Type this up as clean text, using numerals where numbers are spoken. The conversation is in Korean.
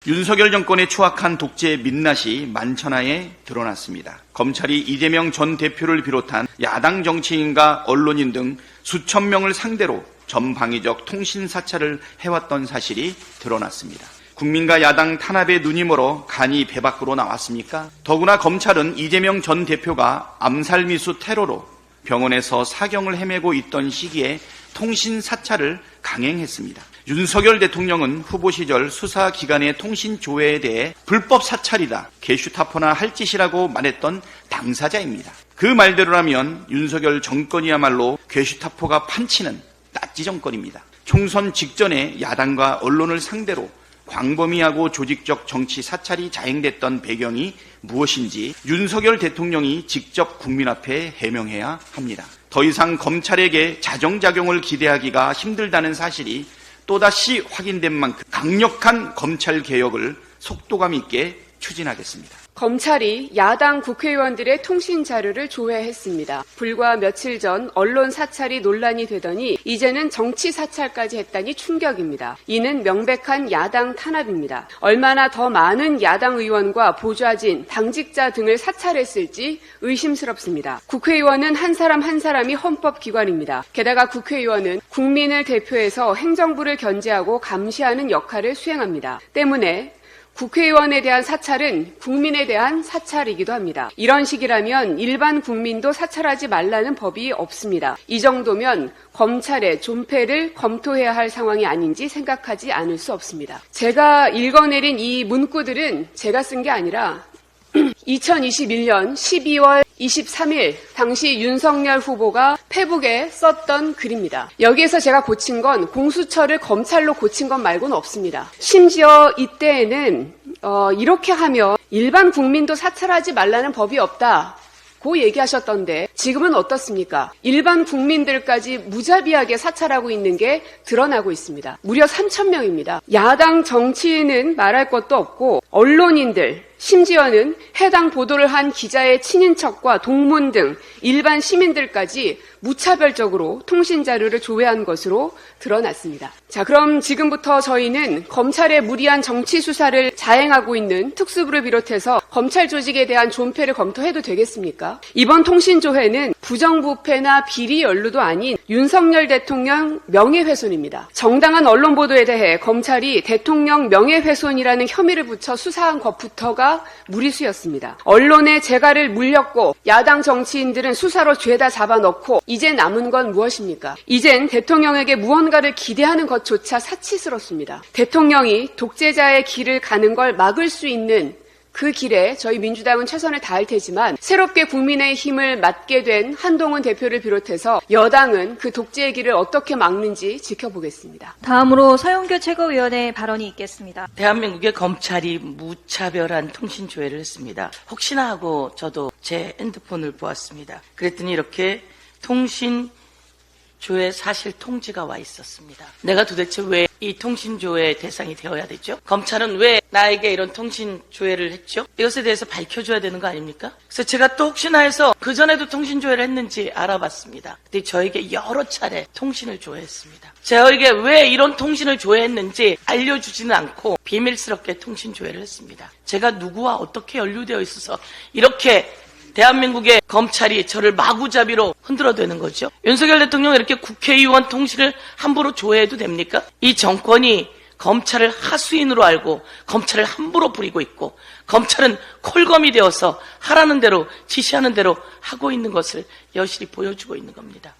윤석열 정권의 추악한 독재 민낯이 만천하에 드러났습니다. 검찰이 이재명 전 대표를 비롯한 야당 정치인과 언론인 등 수천 명을 상대로 전방위적 통신 사찰을 해왔던 사실이 드러났습니다. 국민과 야당 탄압에 눈이 멀어 간이 배 밖으로 나왔습니까? 더구나 검찰은 이재명 전 대표가 암살미수 테러로 병원에서 사경을 헤매고 있던 시기에 통신 사찰을 강행했습니다. 윤석열 대통령은 후보 시절 수사기관의 통신 조회에 대해 불법 사찰이다, 게슈타포나 할 짓이라고 말했던 당사자입니다. 그 말대로라면 윤석열 정권이야말로 게슈타포가 판치는 나치 정권입니다. 총선 직전에 야당과 언론을 상대로 광범위하고 조직적 정치 사찰이 자행됐던 배경이 무엇인지 윤석열 대통령이 직접 국민 앞에 해명해야 합니다. 더 이상 검찰에게 자정작용을 기대하기가 힘들다는 사실이 또다시 확인된 만큼 강력한 검찰개혁을 속도감 있게 추진하겠습니다. 검찰이 야당 국회의원들의 통신 자료를 조회했습니다. 불과 며칠 전 언론 사찰이 논란이 되더니 이제는 정치 사찰까지 했다니 충격입니다. 이는 명백한 야당 탄압입니다. 얼마나 더 많은 야당 의원과 보좌진, 당직자 등을 사찰했을지 의심스럽습니다. 국회의원은 한 사람 한 사람이 헌법기관입니다. 게다가 국회의원은 국민을 대표해서 행정부를 견제하고 감시하는 역할을 수행합니다. 때문에 국회의원에 대한 사찰은 국민에 대한 사찰이기도 합니다. 이런 식이라면 일반 국민도 사찰하지 말라는 법이 없습니다. 이 정도면 검찰의 존폐를 검토해야 할 상황이 아닌지 생각하지 않을 수 없습니다. 제가 읽어내린 이 문구들은 제가 쓴 게 아니라 2021년 12월 23일 당시 윤석열 후보가 페북에 썼던 글입니다. 여기에서 제가 고친 건 공수처를 검찰로 고친 것 말고는 없습니다. 심지어 이때에는 이렇게 하면 일반 국민도 사찰하지 말라는 법이 없다고 얘기하셨던데 지금은 어떻습니까? 일반 국민들까지 무자비하게 사찰하고 있는 게 드러나고 있습니다. 무려 3,000명입니다. 야당 정치인은 말할 것도 없고 언론인들, 심지어는 해당 보도를 한 기자의 친인척과 동문 등 일반 시민들까지 무차별적으로 통신 자료를 조회한 것으로 드러났습니다. 자, 그럼 지금부터 저희는 검찰의 무리한 정치 수사를 자행하고 있는 특수부를 비롯해서 검찰 조직에 대한 존폐를 검토해도 되겠습니까? 이번 통신 조회는 부정부패나 비리 연루도 아닌 윤석열 대통령 명예훼손입니다. 정당한 언론 보도에 대해 검찰이 대통령 명예훼손이라는 혐의를 붙여 수사한 것부터가 무리수였습니다. 언론에 재갈을 물렸고 야당 정치인들은 수사로 죄다 잡아넣고 이제 남은 건 무엇입니까? 이젠 대통령에게 무언가를 기대하는 것조차 사치스럽습니다. 대통령이 독재자의 길을 가는 걸 막을 수 있는 그 길에 저희 민주당은 최선을 다할 테지만 새롭게 국민의 힘을 맡게 된 한동훈 대표를 비롯해서 여당은 그 독재의 길을 어떻게 막는지 지켜보겠습니다. 다음으로 서영교 최고위원의 발언이 있겠습니다. 대한민국의 검찰이 무차별한 통신 조회를 했습니다. 혹시나 하고 저도 제 핸드폰을 보았습니다. 그랬더니 이렇게 통신 조회 사실 통지가 와 있었습니다. 내가 도대체 왜 이 통신 조회 대상이 되어야 되죠? 검찰은 왜 나에게 이런 통신 조회를 했죠? 이것에 대해서 밝혀줘야 되는 거 아닙니까? 그래서 제가 또 혹시나 해서 그전에도 통신 조회를 했는지 알아봤습니다. 근데 저에게 여러 차례 통신을 조회했습니다. 저에게 왜 이런 통신을 조회했는지 알려주지는 않고 비밀스럽게 통신 조회를 했습니다. 제가 누구와 어떻게 연루되어 있어서 이렇게 대한민국의 검찰이 저를 마구잡이로 흔들어대는 거죠. 윤석열 대통령 이렇게 국회의원 통신을 함부로 조회해도 됩니까? 이 정권이 검찰을 하수인으로 알고 검찰을 함부로 부리고 있고 검찰은 콜검이 되어서 하라는 대로 지시하는 대로 하고 있는 것을 여실히 보여주고 있는 겁니다.